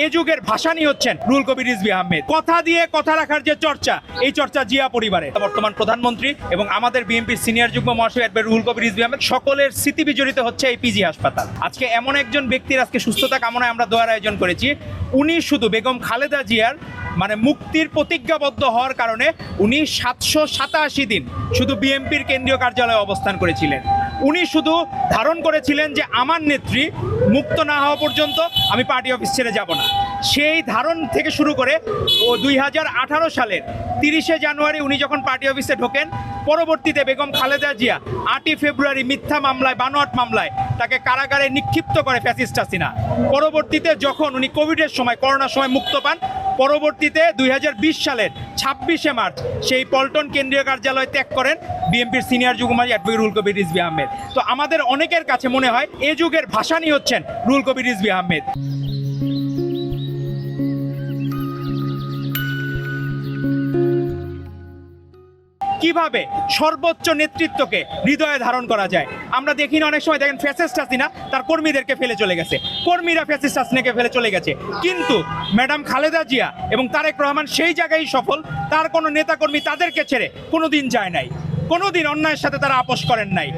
এ যুগের ভাসানী হচ্ছেন রুহুল কবির রিজভী আহমেদ। কথা দিয়ে কথা রাখার যে চর্চা, এই চর্চা জিয়া পরিবারে। বর্তমান প্রধানমন্ত্রী এবং আমাদের বিএনপির সিনিয়র যুগ্ম মহাসচিব অ্যাডভোকেট রুহুল কবির রিজভী আহমেদ সকলের স্মৃতি বিজড়িত হচ্ছে এই পিজি হাসপাতাল। আজকে এমন একজন ব্যক্তির আজকে সুস্থতা কামনায় আমরা দোয়ার আয়োজন করেছি। উনি শুধু বেগম খালেদা জিয়ার মুক্তির প্রতিজ্ঞাবদ্ধ হওয়ার কারণে উনি 787 দিন শুধু বিএনপির কেন্দ্রীয় কার্যালয়ে অবস্থান করেছিলেন। উনি শুধু ধারণ করেছিলেন যে আমার নেত্রী মুক্ত না হওয়া পর্যন্ত আমি পার্টি অফিস ছেড়ে যাব না। সেই ধারণ থেকে শুরু করে 2018 সালের 30শে জানুয়ারি উনি যখন পার্টি অফিসে ঢোকেন, পরবর্তীতে বেগম খালেদা জিয়া 8ই ফেব্রুয়ারি মিথ্যা মামলায়, বানোয়াট মামলায় তাকে কারাগারে নিক্ষিপ্ত করে ফ্যাসিস্ট হাসিনা। পরবর্তীতে যখন উনি কোভিডের সময়, করোনার সময় মুক্ত পান, পরবর্তীতে 2020 সালের 26শে মার্চ সেই পল্টন কেন্দ্রীয় কার্যালয় ত্যাগ করেন বিএনপির সিনিয়র যুগ্ম মহাসচিব অ্যাডভোকেট রুহুল কবির রিজভী আহমেদ। তো আমাদের অনেকের কাছে মনে হয় এ যুগের ভাসানী হচ্ছেন রুহুল কবির রিজভী আহমেদ। কিভাবে সর্বোচ্চ নেতৃত্বকে হৃদয়ে ধারণ করা যায় আমরা দেখি না। অনেক সময় দেখেন ফ্যাসিস্ট হাসিনা তার কর্মীদেরকে ফেলে চলে গেছে, কর্মীরা ফ্যাসিস্ট হাসিনাকে ফেলে চলে গেছে, কিন্তু ম্যাডাম খালেদা জিয়া এবং তারেক রহমান সেই জায়গায় সফল। তার কোনো নেতাকর্মী তাদেরকে ছেড়ে কোনোদিন যায় নাই, কোনোদিন অন্যায়ের সাথে তারা আপোষ করেন নাই।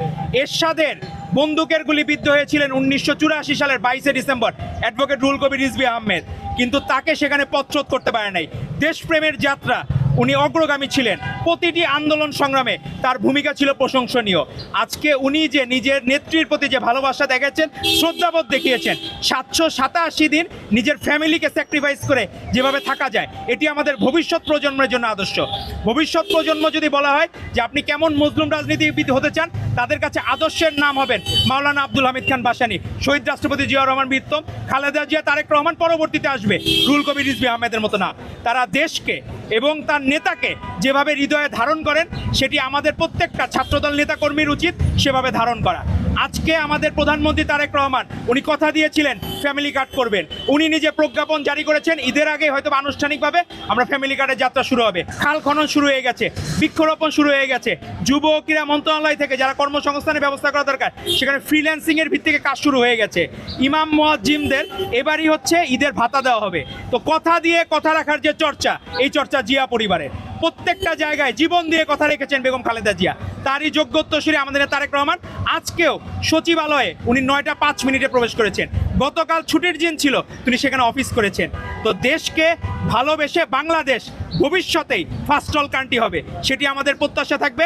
এরশাদের বন্দুকের গুলি বিদ্ধ হয়েছিলেন 1984 সালের 22শে ডিসেম্বর অ্যাডভোকেট রুহুল কবির রিজভী আহমেদ, কিন্তু তাকে সেখানে পথরোধ করতে পারে নাই। দেশপ্রেমের যাত্রা, উনি অগ্রগামী ছিলেন। প্রতিটি আন্দোলন সংগ্রামে তার ভূমিকা ছিল প্রশংসনীয়। আজকে উনি যে নিজের নেত্রীর প্রতি যে ভালোবাসা দেখাচ্ছেন, শ্রদ্ধাবোধ দেখিয়েছেন, 787 দিন নিজের ফ্যামিলিকে স্যাক্রিফাইস করে যেভাবে থাকা যায়, এটি আমাদের ভবিষ্যৎ প্রজন্মের জন্য আদর্শ। ভবিষ্যৎ প্রজন্ম যদি বলা হয় যে আপনি কেমন মজলুম রাজনীতিবিদ হতে চান, তাদের কাছে আদর্শের নাম হবেন মাওলানা আব্দুল হামিদ খান ভাসানী, শহীদ রাষ্ট্রপতি জিয়াউর রহমান বৃত্তম, খালেদা জিয়া, তারেক রহমান, পরবর্তীতে আসবে রুহুল কবির রিজভী আহমেদের মতো না। তারা দেশকে এবং তার নেতাকে যেভাবে হৃদয়ে ধারণ করেন, সেটি আমাদের প্রত্যেকটা ছাত্রদল নেতাকর্মীর উচিত সেভাবে ধারণ করা। আজকে আমাদের প্রধানমন্ত্রী তারেক রহমান উনি কথা দিয়েছিলেন ফ্যামিলি কার্ড করবেন। উনি নিজে প্রজ্ঞাপন জারি করেছেন, ঈদের আগে হয়তো আনুষ্ঠানিকভাবে আমরা ফ্যামিলি কার্ডের যাত্রা শুরু হবে। খাল খনন শুরু হয়ে গেছে, বৃক্ষরোপণ শুরু হয়ে গেছে। যুব ও ক্রীড়া মন্ত্রণালয় থেকে যারা কর্মসংস্থানের ব্যবস্থা করা দরকার, সেখানে ফ্রিল্যান্সিংয়ের ভিত্তিতে কাজ শুরু হয়ে গেছে। ইমাম মুয়াজ্জিমদের এবারই হচ্ছে ঈদের ভাতা দেওয়া হবে। তো কথা দিয়ে কথা রাখার যে চর্চা, এই চর্চা জিয়া পরিবারের। প্রত্যেকটা জায়গায় জীবন দিয়ে কথা রেখেছেন বেগম খালেদা জিয়া। তারই যোগ্যোত্তরসূরি আমাদের তারেক রহমান। আজকেও সচিবালয়ে উনি 9টা 5 মিনিটে প্রবেশ করেছেন। গতকাল ছুটির দিন ছিল, তিনি সেখানে অফিস করেছেন। তো দেশকে ভালোবেসে বাংলাদেশ ভবিষ্যতেই ফার্স্ট ওয়ার্ল্ড কান্ট্রি হবে, সেটি আমাদের প্রত্যাশা থাকবে।